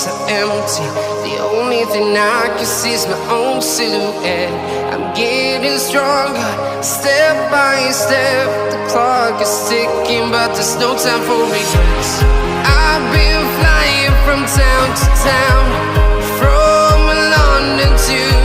pockets are empty. The only thing I can see is my own silhouette. I'm getting stronger, step by step. The clock is ticking, but there's no time for regrets. I've been flying from town to town, from London to